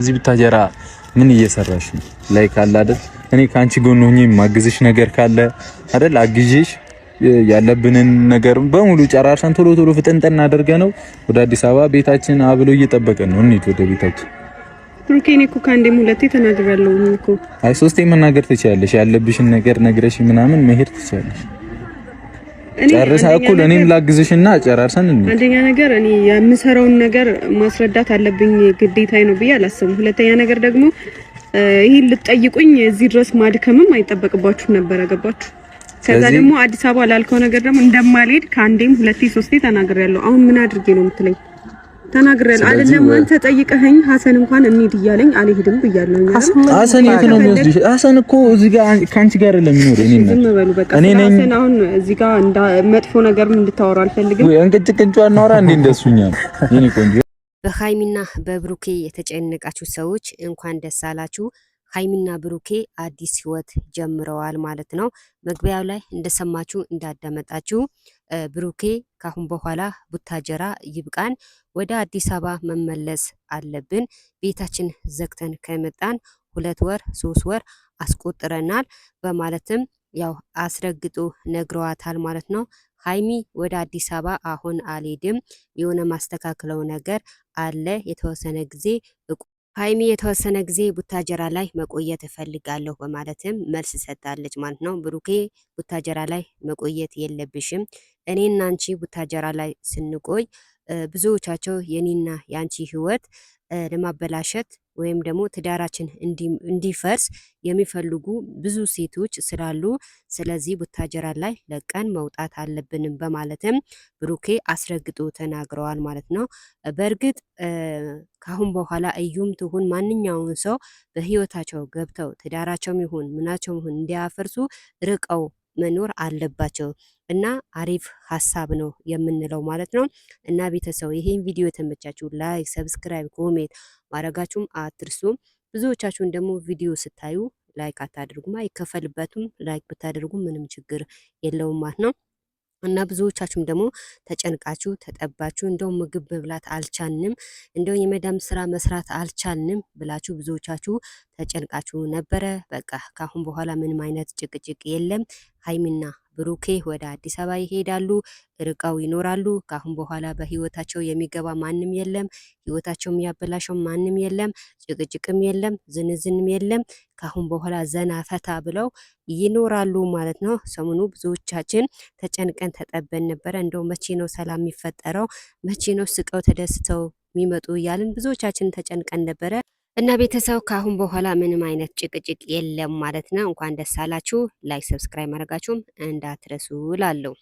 እዚህ ብታጀራ ምን እየሰራሽ ነው? ላይክ አለ አይደል? እኔ ካንቺ ጎን ሆኜ ማግዝሽ ነገር ካለ አይደል አግዤሽ ያለብንን ነገር በሙሉ ጨራርሰን ቶሎ ቶሎ ፍጥንጥና አድርገ ነው ወደ አዲስ አበባ ቤታችን አብሎ እየጠበቀን ነው። እንሂድ ወደ ቤታችን። ሩኬኔ እኮ ከአንዴም ሁለቴ ተናግሬያለሁ እኮ። አይ ሶስቴ መናገር ትችያለሽ። ያለብሽን ነገር ነግረሽ ምናምን መሄድ ትችያለሽ። ጨርሳ እኮ ለኔም ላግዝሽና ጨራርሰን እንሂድ። አንደኛ ነገር እኔ የምሰራውን ነገር ማስረዳት አለብኝ ግዴታዬ ነው ብዬ አላስብም። ሁለተኛ ነገር ደግሞ ይሄን ልትጠይቁኝ እዚህ ድረስ ማድከምም አይጠበቅባችሁም ነበር። ገባችሁ? ከዛ ደግሞ አዲስ አበባ ላልከው ነገር ደግሞ እንደማልሄድ ከአንዴም ሁለቴ ሶስቴ ተናግሬያለሁ። አሁን ምን አድርጌ ነው የምትለኝ? ተናግሬያለሁ አይደለም? አንተ ጠይቀኸኝ ሀሰን እንኳን እንሂድ እያለኝ አልሄድም ብያለሁ። ሀሰን የት ነው የሚወስድሽ? ሀሰን እኮ እዚህ ጋር ካንቺ ጋር አይደለም የሚኖር። እኔ ነኝ ሀሰን። አሁን እዚህ ጋር መጥፎ ነገር እንድታወራ አልፈልግም። ወይ እንቅጭቅጭ አናወራ እንዴ? እንደሱኛ የኔ ቆንጆ። በሃይሚና በብሩኬ የተጨነቃችሁ ሰዎች እንኳን ደስ አላችሁ። ሃይሚና ብሩኬ አዲስ ህይወት ጀምረዋል ማለት ነው። መግቢያው ላይ እንደሰማችሁ እንዳዳመጣችሁ ብሩኬ ካሁን በኋላ ቡታጀራ ይብቃን፣ ወደ አዲስ አበባ መመለስ አለብን። ቤታችን ዘግተን ከመጣን 2 ወር 3 ወር አስቆጥረናል በማለትም ያው አስረግጦ ነግረዋታል ማለት ነው። ሃይሚ ወደ አዲስ አበባ አሁን አልሄድም፣ የሆነ ማስተካከለው ነገር አለ፣ የተወሰነ ጊዜ ሃይሚ የተወሰነ ጊዜ ቡታጀራ ላይ መቆየት እፈልጋለሁ በማለትም መልስ ሰጥታለች ማለት ነው። ብሩኬ ቡታጀራ ላይ መቆየት የለብሽም፣ እኔና አንቺ ቡታጀራ ላይ ስንቆይ ብዙዎቻቸው የኔና የአንቺ ህይወት ለማበላሸት ወይም ደግሞ ትዳራችን እንዲፈርስ የሚፈልጉ ብዙ ሴቶች ስላሉ ስለዚህ ቡታጀራ ላይ ለቀን መውጣት አለብንም በማለትም ብሩኬ አስረግጦ ተናግረዋል ማለት ነው። በእርግጥ ካሁን በኋላ እዩም ትሁን ማንኛውም ሰው በህይወታቸው ገብተው ትዳራቸውም ይሁን ምናቸውም ይሁን እንዲያፈርሱ ርቀው መኖር አለባቸው እና አሪፍ ሀሳብ ነው የምንለው ማለት ነው። እና ቤተሰብ ይሄን ቪዲዮ የተመቻችሁ ላይክ፣ ሰብስክራይብ፣ ኮሜንት ማድረጋችሁም አትርሱ። ብዙዎቻችሁን ደግሞ ቪዲዮ ስታዩ ላይክ አታድርጉም፣ አይከፈልበትም። ላይክ ብታደርጉ ምንም ችግር የለውም ማለት ነው። እና ብዙዎቻችሁም ደግሞ ተጨንቃችሁ ተጠባችሁ እንደው ምግብ መብላት አልቻልንም፣ እንደው የመዳም ስራ መስራት አልቻልንም ብላችሁ ብዙዎቻችሁ ተጨንቃችሁ ነበረ። በቃ ካሁን በኋላ ምንም አይነት ጭቅጭቅ የለም። ሃይሚና ብሩኬ ወደ አዲስ አበባ ይሄዳሉ፣ ርቀው ይኖራሉ። ካሁን በኋላ በህይወታቸው የሚገባ ማንም የለም፣ ህይወታቸው የሚያበላሸው ማንም የለም፣ ጭቅጭቅም የለም፣ ዝንዝንም የለም። ካሁን በኋላ ዘና ፈታ ብለው ይኖራሉ ማለት ነው። ሰሞኑ ብዙዎቻችን ተጨንቀን ተጠበን ነበረ። እንደው መቼ ነው ሰላም የሚፈጠረው? መቼ ነው ስቀው ተደስተው የሚመጡ እያልን ብዙዎቻችን ተጨንቀን ነበረ። እና ቤተሰብ ካሁን በኋላ ምንም አይነት ጭቅጭቅ የለም ማለት ነው። እንኳን ደስ አላችሁ። ላይክ ሰብስክራይብ ማድረጋችሁም እንዳትረሱ እላለሁ።